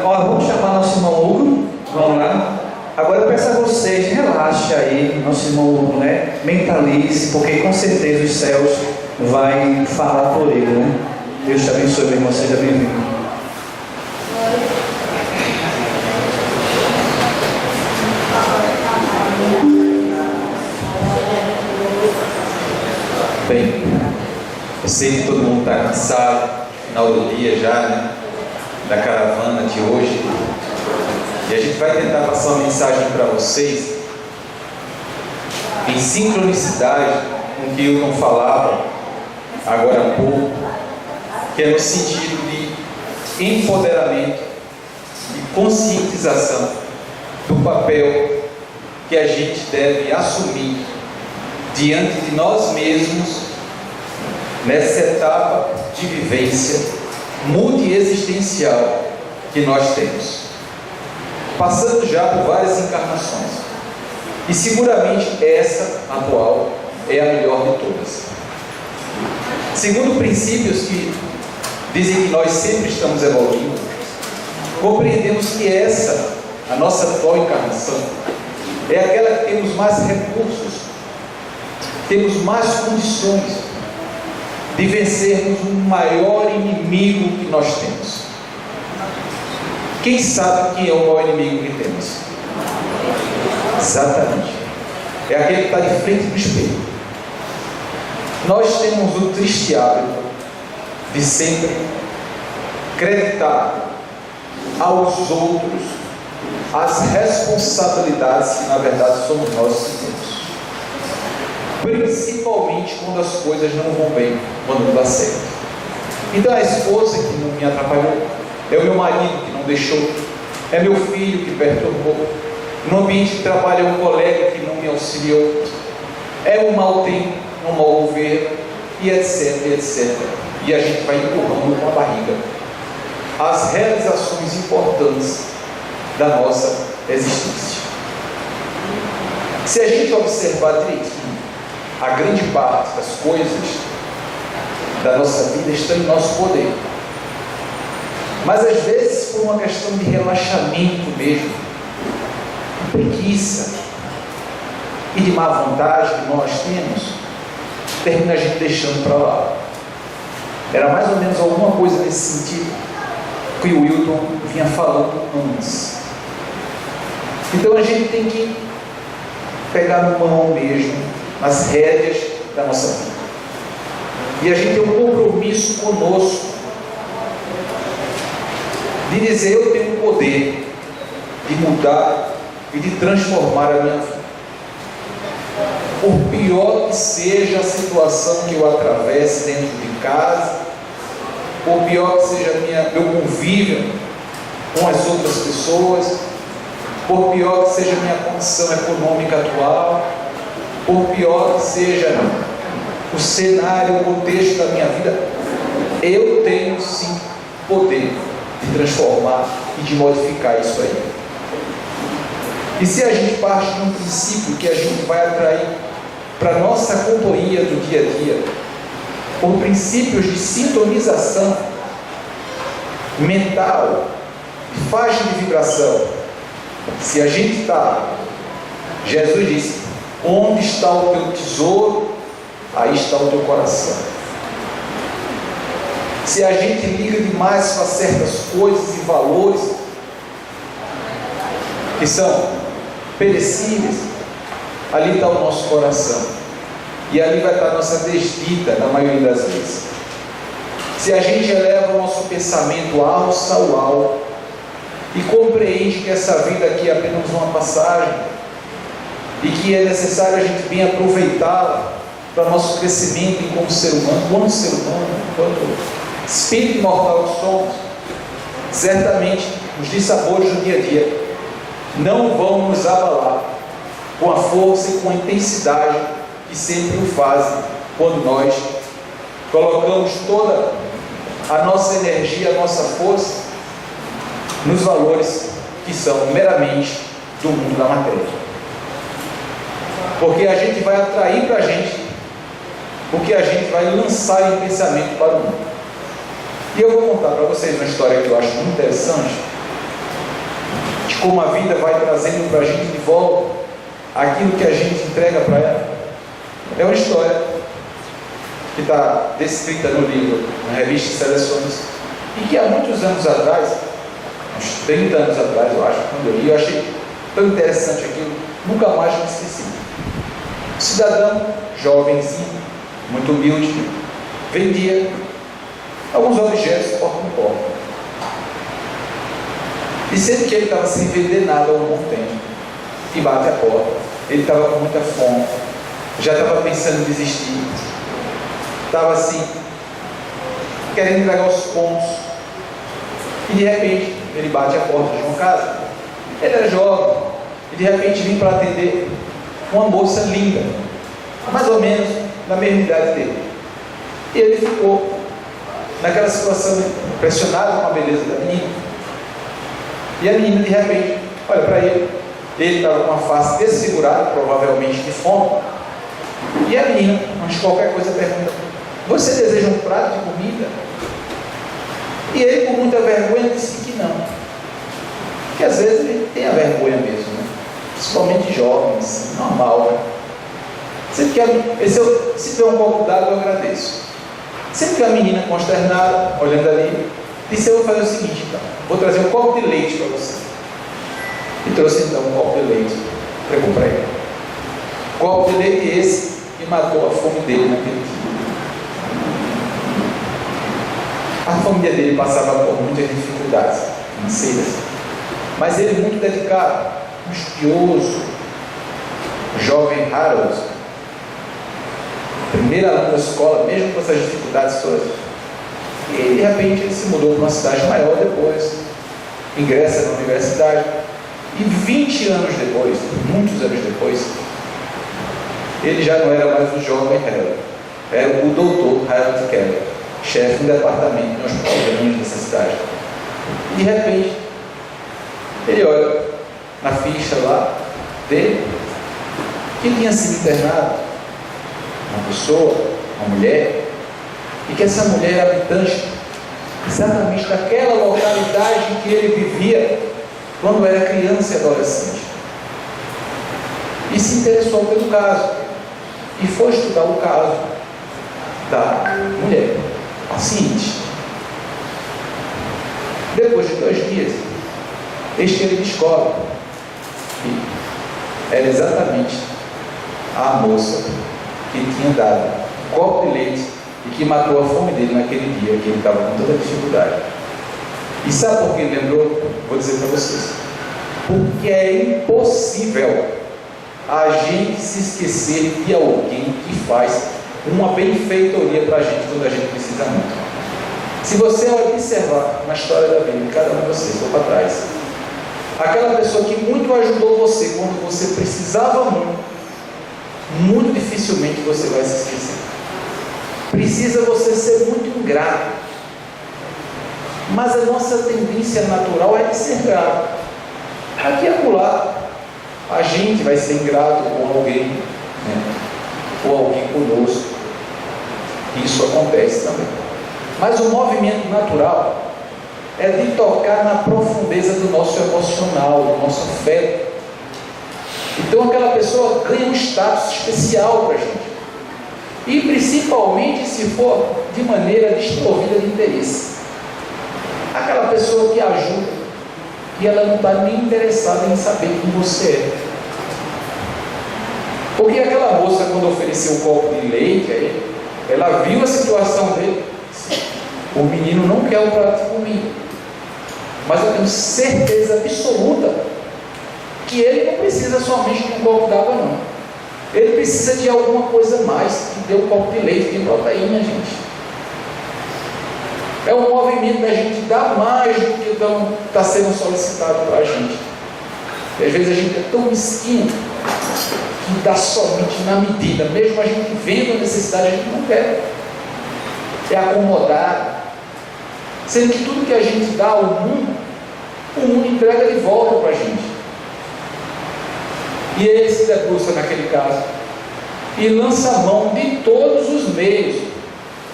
Ó, vamos chamar nosso irmão Hugo. Vamos lá. Agora eu peço a vocês, relaxe aí, nosso irmão Hugo, né? Mentalize, porque com certeza os céus vai falar por ele, né? Deus te abençoe, meu irmão, seja bem-vindo. Bem, eu sei que todo mundo está cansado, final do dia já, né? Da caravana de hoje. E a gente vai tentar passar uma mensagem para vocês em sincronicidade com o que Hilton falava agora há pouco, que é no sentido de empoderamento e conscientização do papel que a gente deve assumir diante de nós mesmos nessa etapa de vivência multiexistencial que nós temos, passando já por várias encarnações, e seguramente essa atual é a melhor de todas. Segundo princípios que dizem que nós sempre estamos evoluindo, compreendemos que essa, a nossa atual encarnação, é aquela que temos mais recursos, temos mais condições de vencermos o maior inimigo que nós temos. Quem sabe quem é o maior inimigo que temos? Exatamente. É aquele que está de frente do espelho. Nós temos o triste hábito de sempre acreditar aos outros as responsabilidades que na verdade somos nós que temos. Principalmente quando as coisas não vão bem, quando não dá certo. Então a esposa que não me atrapalhou, é o meu marido que não deixou, é meu filho que perturbou, no ambiente de trabalho é um colega que não me auxiliou, é um mau tempo, um mau governo, e etc, etc. E a gente vai empurrando com a barriga as realizações importantes da nossa existência. Se a gente observar direitinho, a grande parte das coisas da nossa vida estão em nosso poder. Mas às vezes, por uma questão de relaxamento mesmo, preguiça e de má vontade que nós temos, termina a gente deixando para lá. Era mais ou menos alguma coisa nesse sentido que o Hilton vinha falando antes. Então a gente tem que pegar no mão mesmo as rédeas da nossa vida. E a gente tem um compromisso conosco de dizer: eu tenho o poder de mudar e de transformar a minha vida. Por pior que seja a situação que eu atravesse dentro de casa, por pior que seja meu convívio com as outras pessoas, por pior que seja a minha condição econômica atual, por pior que seja o cenário, o contexto da minha vida, eu tenho sim poder de transformar e de modificar isso aí. E se a gente parte de um princípio que a gente vai atrair para a nossa companhia do dia a dia, por princípios de sintonização mental, de faixa de vibração, se a gente está, Jesus disse: onde está o teu tesouro, aí está o teu coração. Se a gente liga demais para certas coisas e valores que são perecíveis, ali está o nosso coração, e ali vai estar a nossa desdita na maioria das vezes. Se a gente eleva o nosso pensamento alça ao alto e compreende que essa vida aqui é apenas uma passagem e que é necessário a gente bem aproveitá-la para o nosso crescimento enquanto ser humano, enquanto espírito imortal que somos, certamente os dissabores do dia a dia não vão nos abalar com a força e com a intensidade que sempre o fazem quando nós colocamos toda a nossa energia, a nossa força nos valores que são meramente do mundo da matéria. Porque a gente vai atrair para a gente o que a gente vai lançar em pensamento para o mundo. E eu vou contar para vocês uma história que eu acho muito interessante, como a vida vai trazendo para a gente de volta aquilo que a gente entrega para ela. É uma história que está descrita no livro, na revista Seleções, e que há muitos anos atrás, uns 30 anos atrás, eu acho, quando eu li, eu achei tão interessante aquilo, nunca mais me esqueci. Um cidadão, jovenzinho, muito humilde, vendia alguns objetos de porta em porta. E sempre que ele estava sem vender nada há um bom tempo, e bate a porta, ele estava com muita fome, já estava pensando em desistir, estava assim, querendo entregar os pontos, e de repente ele bate a porta de uma casa. Ele era jovem, e de repente vem para atender uma moça linda, mais ou menos na mesma idade dele. E ele ficou naquela situação, impressionado com a beleza da menina. E a menina de repente olha para ele estava com uma face desfigurada, provavelmente de fome. E a menina, antes de qualquer coisa, pergunta: você deseja um prato de comida? E ele, com muita vergonha, disse que não. Porque às vezes ele tem a vergonha mesmo, né? Principalmente jovens, normal, né? Se tiver um copo d'água, eu agradeço. Sempre que a menina consternada, olhando ali, disse: eu vou fazer o seguinte, então, vou trazer um copo de leite para você. E trouxe então um copo de leite, entregou para ele. Copo de leite esse que matou a fome dele naquele dia. A família dele passava por muitas dificuldades financeiras, mas ele, muito dedicado, um estudioso, jovem Harold, primeiro aluno da escola, mesmo com essas dificuldades todas. E de repente ele se mudou para uma cidade maior depois, ingressa na universidade, e 20 anos depois, muitos anos depois, ele já não era mais o jovem Harold, era o doutor Harold Keller, chefe do departamento de um hospital grande dessa cidade. E de repente ele olha na ficha lá dele que tinha sido internado uma pessoa, uma mulher, e que essa mulher era habitante exatamente daquela localidade em que ele vivia quando era criança e adolescente. E se interessou pelo caso e foi estudar o caso da mulher paciente. Depois de 2 dias, eis que ele descobre que era exatamente a moça que tinha dado um copo de leite e que matou a fome dele naquele dia que ele estava com toda a dificuldade. E sabe por que ele lembrou? Vou dizer para vocês: porque é impossível a gente se esquecer de alguém que faz uma benfeitoria para a gente quando a gente precisa muito. Se você observar na história da Bíblia, cada um de vocês, vou para trás, aquela pessoa que muito ajudou você quando você precisava muito dificilmente você vai se esquecer. Precisa você ser muito ingrato, mas a nossa tendência natural é de ser grato. Aqui e acolá a gente vai ser ingrato com alguém, né? Ou alguém conosco. Isso acontece também. Mas o movimento natural é de tocar na profundeza do nosso emocional, do nosso afeto. Então aquela pessoa ganha um status especial para a gente. E principalmente se for de maneira desprovida de interesse. Aquela pessoa que ajuda e ela não está nem interessada em saber quem você é. Porque aquela moça, quando ofereceu um copo de leite a ele, ela viu a situação dele. O menino não quer o prato de comida, mas eu tenho certeza absoluta que ele não precisa somente de um copo d'água, não. Ele precisa de alguma coisa mais que dê um copo de leite, de proteína, gente. É um movimento da gente dar mais do que está sendo solicitado para a gente. E às vezes a gente é tão mesquinho que dá somente na medida, mesmo a gente vendo a necessidade, a gente não quer. É acomodado. Sendo que tudo que a gente dá ao mundo, o mundo entrega de volta para a gente. E ele se debruça naquele caso e lança a mão de todos os meios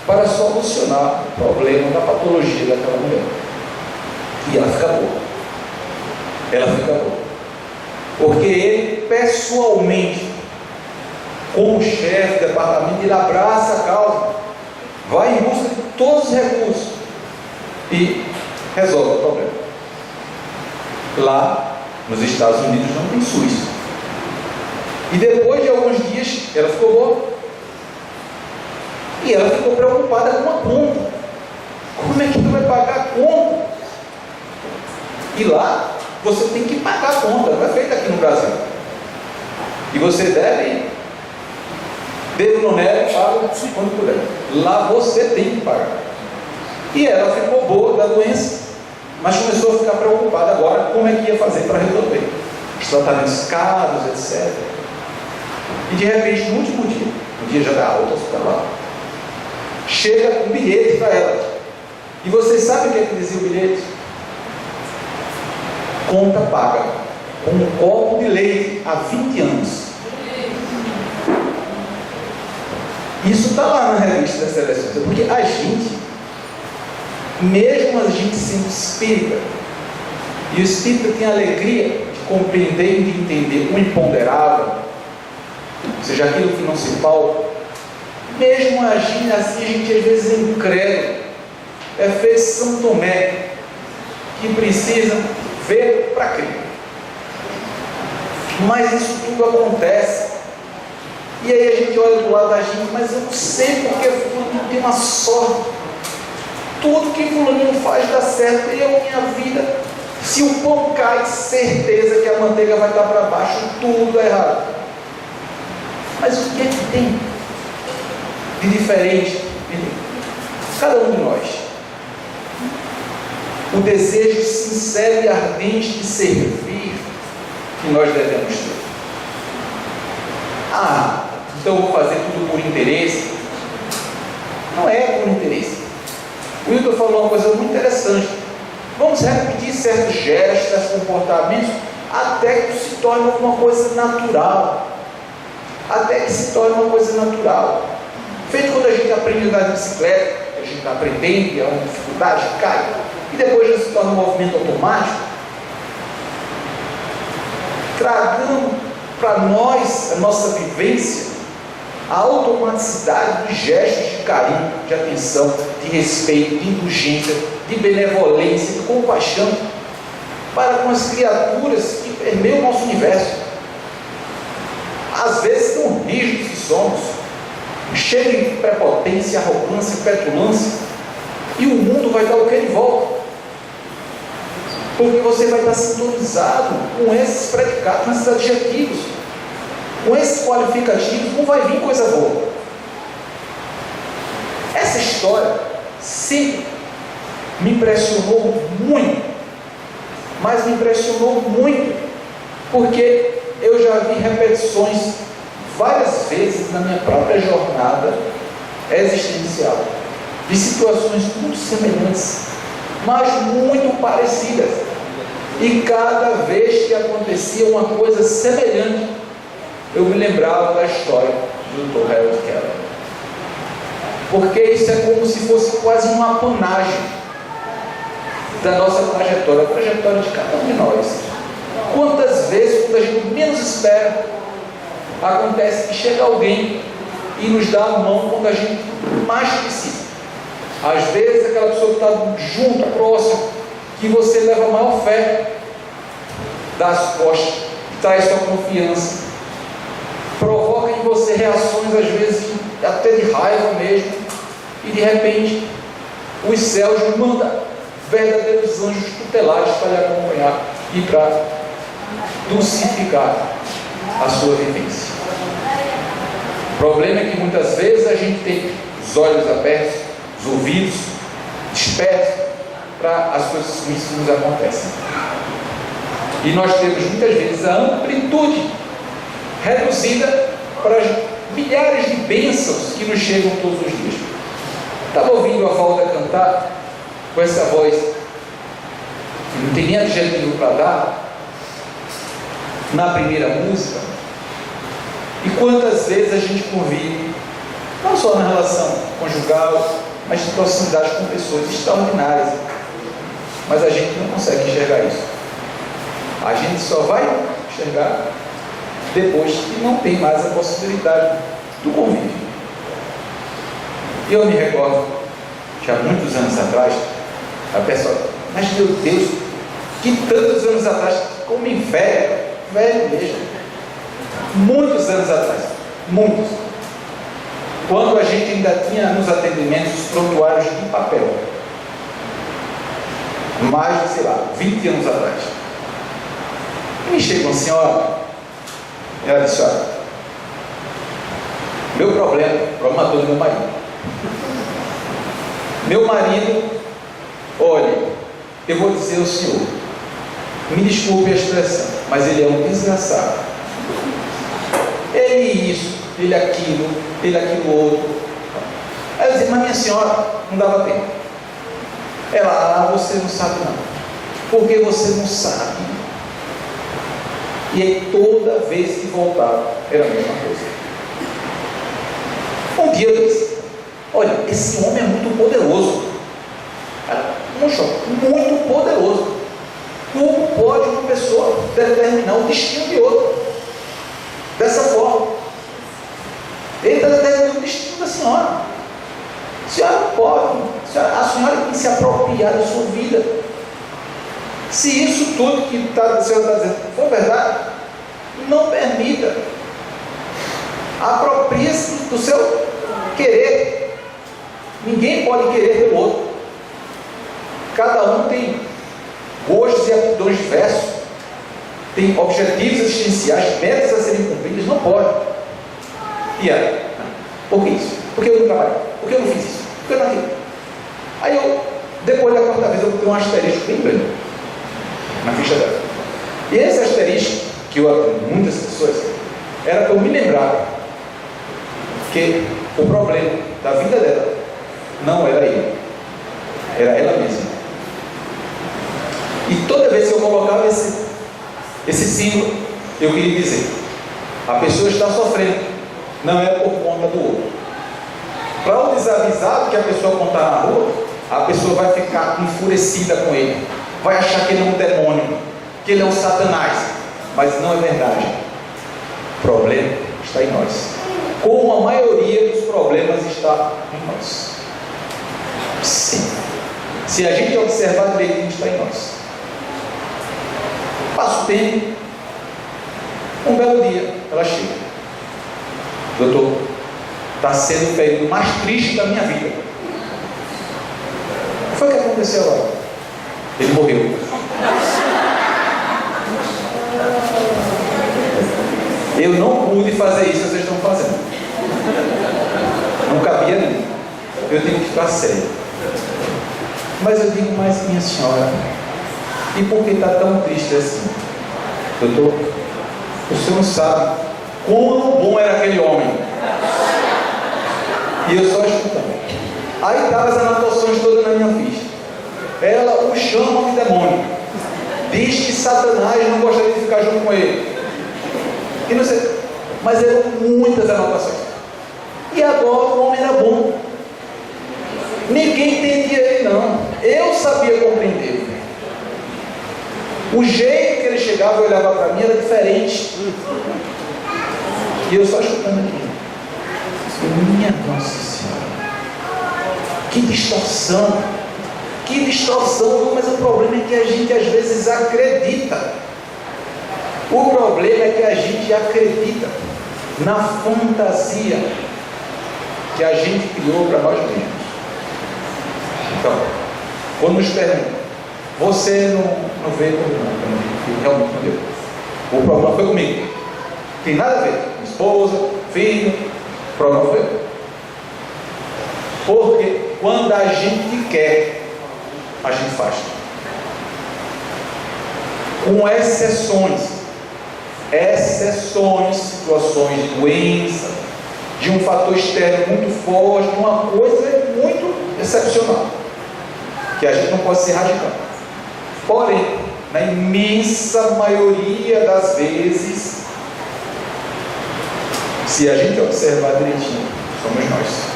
para solucionar o problema da patologia daquela mulher. E ela fica boa. ela fica boa. Porque ele, pessoalmente, como chefe do departamento, ele abraça a causa, vai em busca de todos os recursos e resolve o problema. Lá nos Estados Unidos não tem SUS. E depois de alguns dias, ela ficou boa. E ela ficou preocupada com a conta. Como é que ela vai pagar a conta? E lá, você tem que pagar a conta, não é feito aqui no Brasil. E você deve, devo não nego, paga quando puder. Lá você tem que pagar. E ela ficou boa da doença, mas começou a ficar preocupada agora como é que ia fazer para resolver. Os tratamentos caros, etc. E de repente, no último dia, no dia já da alta hospitalar, chega um bilhete para ela. E vocês sabem o que é que dizia o bilhete? Conta paga, com um copo de leite há 20 anos. Isso está lá na revista das seleções, porque a gente, mesmo a gente sendo espírita, e o espírita tem a alegria de compreender e de entender o imponderável, ou seja, aquilo que não se palpa, mesmo agindo assim, a gente às vezes é incrédulo. É feito São Tomé, que precisa ver para crer. Mas isso tudo acontece. E aí a gente olha do lado da gente, mas eu não sei porque fulano tem uma sorte. Tudo que fulaninho faz dá certo. E eu, minha vida, se o pão cai, certeza que a manteiga vai estar para baixo, tudo é errado. Mas o que é que tem de diferente em cada um de nós? O desejo sincero e ardente de servir que nós devemos ter. Ah, então eu vou fazer tudo por interesse. Não é por interesse. O Wilton falou uma coisa muito interessante. Vamos repetir certos gestos, certos comportamentos, até que se torne uma coisa natural. Até que se torne uma coisa natural. Feito quando a gente aprende a andar de bicicleta, a gente está aprendendo, é uma dificuldade, cai. E depois já se torna um movimento automático, tragando para nós, a nossa vivência, a automaticidade dos gestos de carinho, de atenção, de respeito, de indulgência, de benevolência, de compaixão, para com as criaturas que permeiam o nosso universo. Às vezes tão rígidos que somos, cheios de prepotência, arrogância, petulância, e o mundo vai dar o que ele volta. Porque você vai estar sintonizado com esses predicados, com esses adjetivos, com esses qualificativos, não vai vir coisa boa. Essa história sempre me impressionou muito, mas me impressionou muito, porque eu já vi repetições várias vezes na minha própria jornada existencial, de situações muito semelhantes, mas muito parecidas. E cada vez que acontecia uma coisa semelhante, eu me lembrava da história do Dr. Harold Keller. Porque isso é como se fosse quase uma apanagem da nossa trajetória, a trajetória de cada um de nós. Quantas vezes, quando a gente menos espera, acontece que chega alguém e nos dá a mão quando a gente mais precisa. Às vezes aquela pessoa que está junto, próximo, que você leva a maior fé, dá as costas, traz sua confiança, provoca em você reações às vezes até de raiva mesmo, e de repente os céus mandam verdadeiros anjos tutelares para lhe acompanhar e para dulcificar a sua vivência. O problema é que muitas vezes a gente tem os olhos abertos, os ouvidos despertos para as coisas ruins que nos acontecem. E nós temos muitas vezes a amplitude reduzida para as milhares de bênçãos que nos chegam todos os dias. Estava ouvindo a Valda cantar com essa voz, que não tem nem adjetivo para dar, na primeira música. E quantas vezes a gente convive, não só na relação conjugal, mas de proximidade com pessoas extraordinárias, mas a gente não consegue enxergar isso. A gente só vai enxergar depois que não tem mais a possibilidade do convívio. E eu me recordo, já muitos anos atrás, a pessoa, mas meu Deus, que tantos anos atrás, como em velho mesmo, muitos anos atrás, muitos, quando a gente ainda tinha nos atendimentos os prontuários de papel, mais de, sei lá, 20 anos atrás, e me chega uma senhora, ela disse, olha, meu problema todo é meu marido. Meu marido, olha, eu vou dizer ao senhor, me desculpe a expressão, mas ele é um desgraçado. Ele isso, ele aquilo outro. Aí eu disse, mas minha senhora, não dava tempo. Ela, você não sabe não. Porque você não sabe. E aí toda vez que voltava, era a mesma coisa. Um dia eu disse, olha, esse homem é muito poderoso. Um choque, muito poderoso. Como pode uma pessoa determinar o destino de outra? Dessa forma. Ele está determinando o destino da senhora. A senhora não pode. A senhora tem que se apropriar da sua vida. Se isso tudo que a senhora está dizendo for verdade, não permita. Aproprie-se do seu querer. Ninguém pode querer pelo outro. Cada um tem gostos e aptidões diversos, tem objetivos existenciais, metas a serem cumpridas, não pode. E aí? Por que isso? Por que eu não trabalhei? Por que eu não fiz isso? Por que eu não aquilo? Aí eu, depois da quarta vez, eu botei um asterisco bem grande na ficha dela. E esse asterisco, que eu atendo muitas pessoas, era para eu me lembrar que o problema da vida dela não era ele, era ela mesma. E toda vez que eu colocava esse símbolo, eu queria dizer, a pessoa está sofrendo, não é por conta do outro. Para o desavisado que a pessoa contar na rua, a pessoa vai ficar enfurecida com ele, vai achar que ele é um demônio, que ele é um satanás, mas não é verdade. O problema está em nós, como a maioria dos problemas está em nós. Sim, se a gente observar direitinho, está em nós. Passa o tempo, um belo dia, ela chega, doutor, está sendo o período mais triste da minha vida. O que foi que aconteceu agora? Ele morreu. Eu não pude fazer isso que vocês estão fazendo. Não cabia nem. Eu tenho que ficar sério. Mas eu digo, mas minha senhora, e por que está tão triste assim? Doutor, o senhor não sabe quão bom era aquele homem. E eu só escutando. Aí estavam as anotações todas na minha ficha. Ela o chama de demônio. Diz que Satanás não gostaria de ficar junto com ele. E não sei, mas eram muitas anotações. E agora o homem era bom. Ninguém entendia ele não. Eu sabia compreender. O jeito que ele chegava e olhava para mim era diferente. E eu só escutando aqui. Minha Nossa Senhora, que distorção. Que distorção. Mas o problema é que a gente às vezes acredita. O problema é que a gente acredita na fantasia que a gente criou para nós mesmos. Então, quando nos perguntam, você não veio comigo, não, realmente não deu. O problema foi comigo. Tem nada a ver. Esposa, filho, o problema foi eu. Porque quando a gente quer, a gente faz. Com exceções, situações de doença, de um fator externo muito forte, uma coisa muito excepcional, que a gente não pode ser radical. Porém, na imensa maioria das vezes, se a gente observar direitinho, somos nós.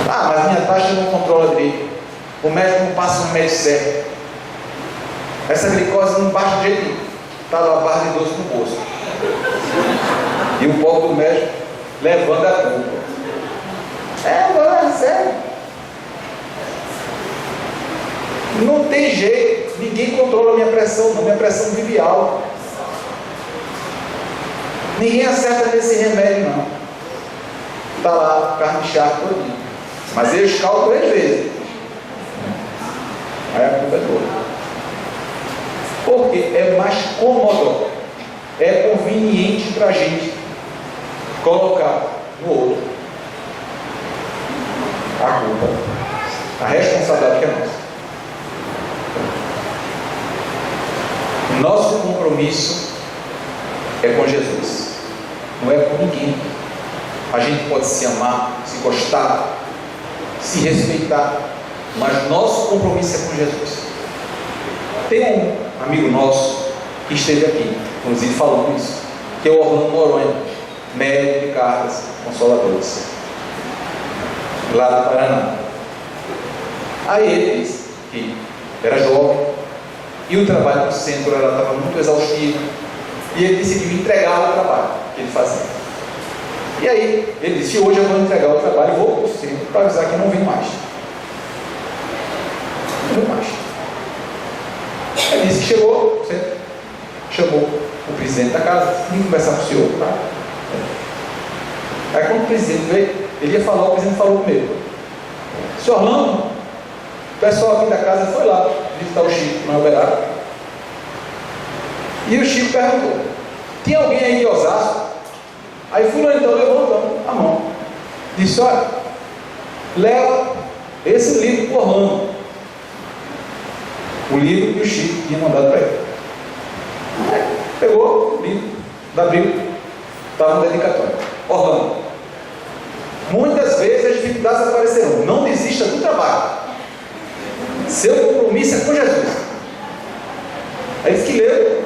Mas minha taxa não controla direito. o médico não passa o remédio certo. Essa glicose não baixa de jeito nenhum. Está lá a barra de doce no bolso. E o pobre do médico levando a culpa. É sério. Não tem jeito. Ninguém controla a minha pressão, não. Minha pressão vive alta. Ninguém acerta nesse remédio, não. Está lá, carne chata todinha. Mas eu escaldo 3 vezes. Aí a culpa é toda. Porque é mais cômodo, é conveniente para a gente colocar no outro a culpa, a responsabilidade que é nossa. Nosso compromisso é com Jesus, não é com ninguém. A gente pode se amar, se gostar, se respeitar, mas nosso compromisso é com Jesus. Tem um amigo nosso que esteve aqui, inclusive falando isso, que é o Orlando Noronha, médico de Cartas Consoladores, lá do Paraná. Aí ele disse que era jovem e o trabalho no centro estava muito exaustivo e ele decidiu entregar o trabalho que ele fazia. E aí ele disse: hoje eu vou entregar o trabalho e vou para o centro para avisar que não vem mais. Não vem mais. Ele disse que chegou, chamou o presidente da casa, vim conversar com o senhor. Tá? Aí quando o presidente veio, ele ia falar, o presidente falou comigo: senhor Orlando, o pessoal aqui da casa foi lá visitar o Chico na operária. E o Chico perguntou: tinha alguém aí de Osasco? Aí fulano então levantou a mão, disse: olha, leva esse livro para o Orlando. O livro que o Chico tinha mandado para ele. Pegou o livro, abriu, estava no dedicatório. Orlando, muitas vezes as dificuldades aparecerão. Não desista do trabalho. Seu compromisso é com Jesus. Aí disse que leu.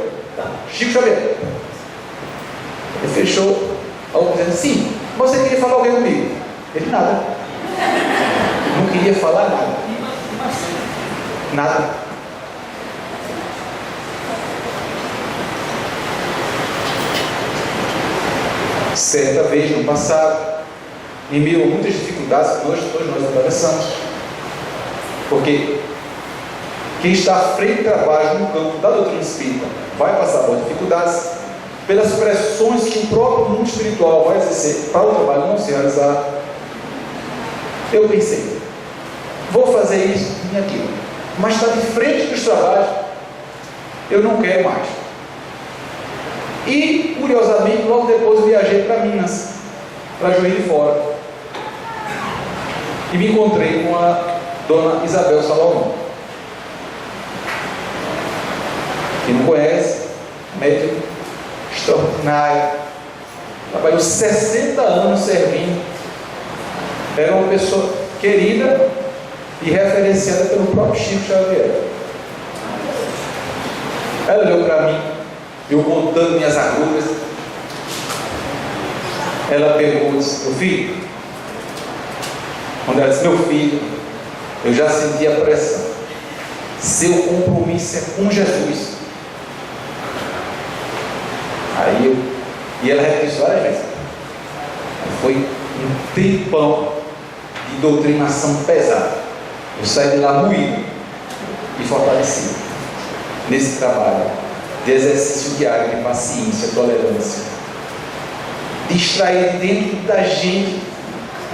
Chico Xavier. Ele fechou. Algo dizendo: sim, você queria falar alguém comigo? Ele: nada. Não queria falar nada. Nada. Certa vez no passado, em meio a muitas dificuldades que todos nós atravessamos, porque quem está à frente do trabalho no campo da doutrina espírita vai passar por dificuldades, pelas pressões que o próprio mundo espiritual vai exercer para o trabalho não se realizar. Eu pensei: vou fazer isso e aquilo, mas está de frente dos trabalhos, eu não quero mais. E, curiosamente, logo depois viajei para Minas, para Juiz de Fora, e me encontrei com a dona Isabel Salomão. Quem não conhece, médium extraordinária, trabalhou 60 anos servindo, era uma pessoa querida e referenciada pelo próprio Chico Xavier. Ela olhou para mim, eu contando minhas agruras. Ela pegou e disse: meu filho, quando ela disse meu filho, eu já senti a pressão. Seu compromisso é com Jesus. E ela repetiu várias vezes. Foi um tempão de doutrinação pesada. Eu saí de lá moído e fortalecido nesse trabalho de exercício diário de paciência, tolerância, de extrair dentro da gente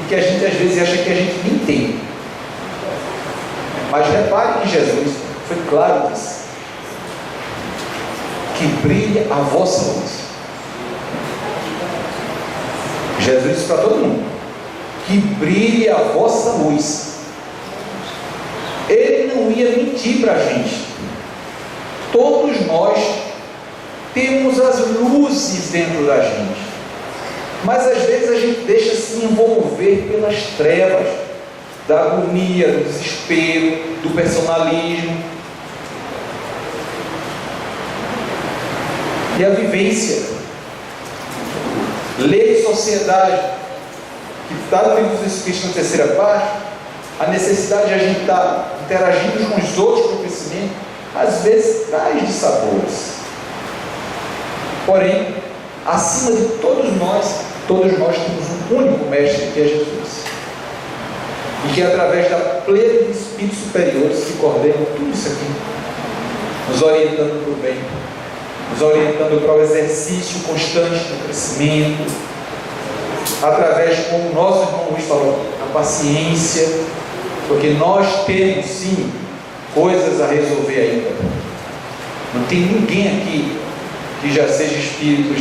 o que a gente às vezes acha que a gente nem tem. Mas repare que Jesus foi claro nisso: que brilhe a vossa luz. Jesus disse para todo mundo: que brilhe a vossa luz. Ele não ia mentir para a gente. Todos nós temos as luzes dentro da gente, mas às vezes a gente deixa se envolver pelas trevas da agonia, do desespero, do personalismo. E a vivência, lei e sociedade, que está no livro dos Espíritos na terceira parte, a necessidade de a gente estar interagindo com os outros para o crescimento, às vezes traz dissabores. Porém, acima de todos nós temos um único mestre, que é Jesus. E que através da plena de espíritos superiores que coordenam tudo isso aqui, nos orientando para o bem, nos orientando para o exercício constante do crescimento, através, como o nosso irmão Luiz falou, a paciência, porque nós temos sim coisas a resolver ainda. Não tem ninguém aqui que já seja espírito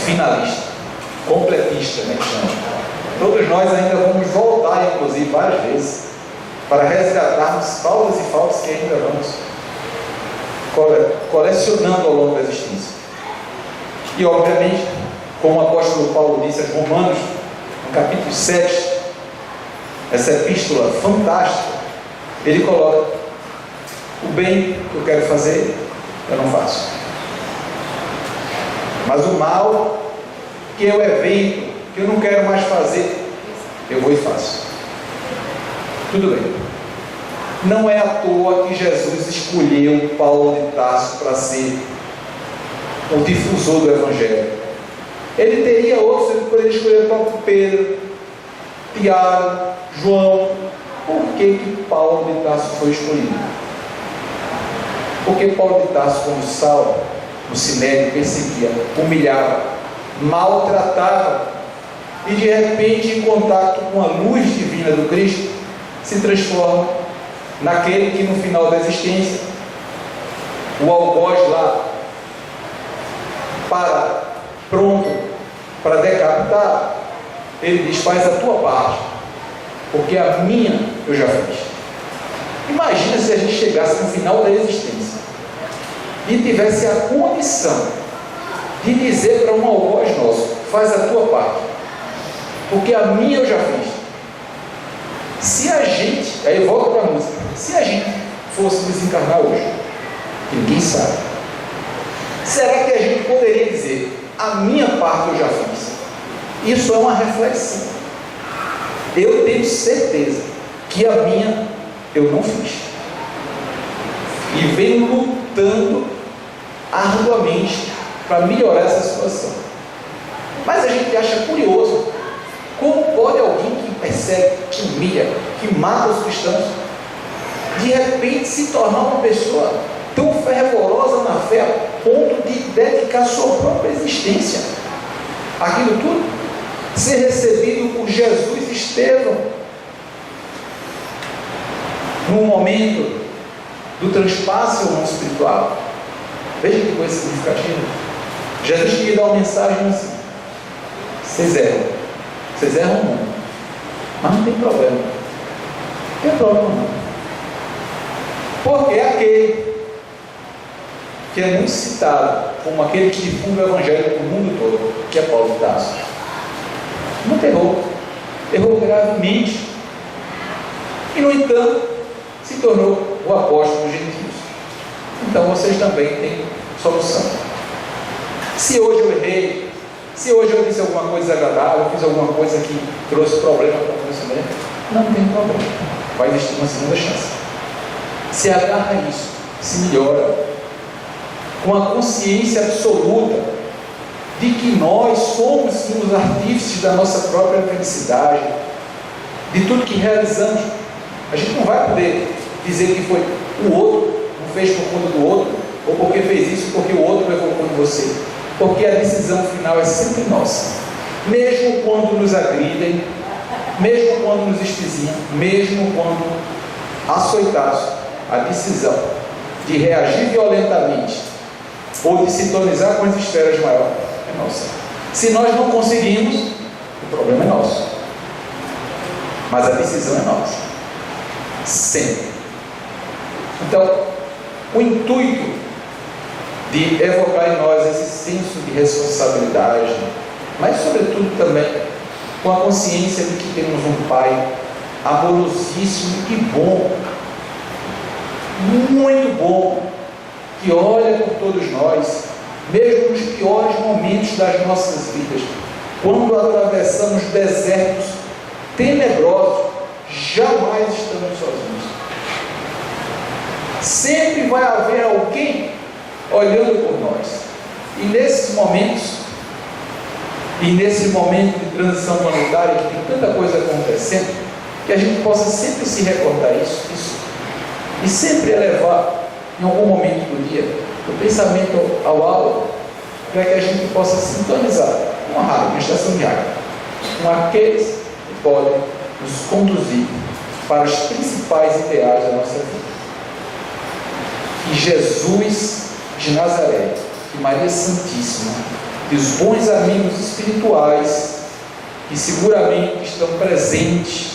finalista, completista, né, que chama. Todos nós ainda vamos voltar, inclusive, várias vezes, para resgatarmos faltas e faltas que ainda vamos colecionando ao longo da existência. E, obviamente, como o apóstolo Paulo disse aos Romanos, no capítulo 7, essa epístola fantástica, ele coloca: o bem que eu quero fazer, eu não faço. Mas o mal, que é o evento que eu não quero mais fazer, eu vou e faço. Tudo bem. Não é à toa que Jesus escolheu Paulo de Tarso para ser o difusor do Evangelho. Ele teria outros, ele poderia escolher o próprio Pedro, Tiago, João. Por que Paulo de Tarso foi escolhido? Porque Paulo de Tarso, como Saulo, no Sinédrio, perseguia, humilhava, maltratava, e de repente, em contato com a luz divina do Cristo, se transforma naquele que no final da existência, o algoz lá, pronto para decapitar, ele diz: faz a tua parte, porque a minha eu já fiz. Imagina se a gente chegasse no final da existência e tivesse a condição de dizer para um algoz nosso: faz a tua parte, porque a minha eu já fiz. Se a gente, aí eu volto para a música, se a gente fosse desencarnar hoje, que ninguém sabe, será que a gente poderia dizer: a minha parte eu já fiz? Isso é uma reflexão. Eu tenho certeza que a minha eu não fiz, e venho lutando arduamente para melhorar essa situação. Mas a gente acha curioso como pode alguém que persegue, que humilha, que mata os cristãos, de repente se tornar uma pessoa tão fervorosa na fé a ponto de dedicar sua própria existência aquilo tudo, ser recebido por Jesus Estevão no momento do transpasse ao mundo espiritual. Veja que coisa significativa. Jesus queria dar uma mensagem assim: vocês erram muito, mas não tem problema, não tem problema não, porque é aquele que é muito citado como aquele que difunde o Evangelho para o mundo todo, que é Paulo de Tarso, não errou gravemente, e no entanto se tornou o apóstolo dos gentios. Então vocês também têm solução. Se hoje eu errei, se hoje eu disse alguma coisa desagradável, fiz alguma coisa que trouxe problema para o conhecimento, não tem problema, vai existir uma segunda chance. Se agarra a isso, se melhora, com a consciência absoluta de que nós somos sim os artífices da nossa própria felicidade, de tudo que realizamos. A gente não vai poder dizer que foi o outro, não fez por conta do outro, ou porque fez isso porque o outro levou contra você, porque a decisão final é sempre nossa, mesmo quando nos agridem, mesmo quando nos espizinham, mesmo quando açoitados. A decisão de reagir violentamente ou de sintonizar com as esferas maiores é nossa. Se nós não conseguimos, o problema é nosso, mas a decisão é nossa, sempre. Então, o intuito de evocar em nós esse senso de responsabilidade, mas sobretudo também com a consciência de que temos um Pai amorosíssimo e bom, muito bom, que olha por todos nós, mesmo nos piores momentos das nossas vidas, quando atravessamos desertos tenebrosos. jamais estamos sozinhos. Sempre vai haver alguém olhando por nós. E nesses momentos, e nesse momento de transição planetária, que tem tanta coisa acontecendo, que a gente possa sempre se recordar isso e sempre elevar, em algum momento do dia, o pensamento ao alto, para que a gente possa sintonizar uma rádio, uma estação de rádio, com aqueles que podem nos conduzir para os principais ideais da nossa vida. Que Jesus de Nazaré, que Maria Santíssima, que os bons amigos espirituais que seguramente estão presentes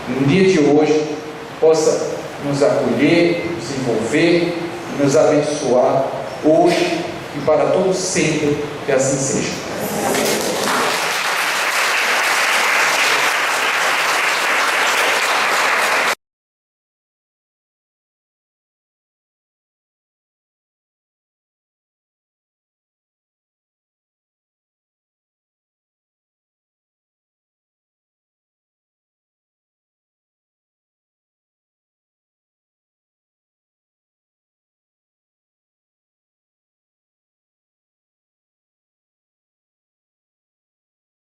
no dia de hoje, possa nos acolher, nos envolver e nos abençoar hoje e para todo sempre, que assim seja.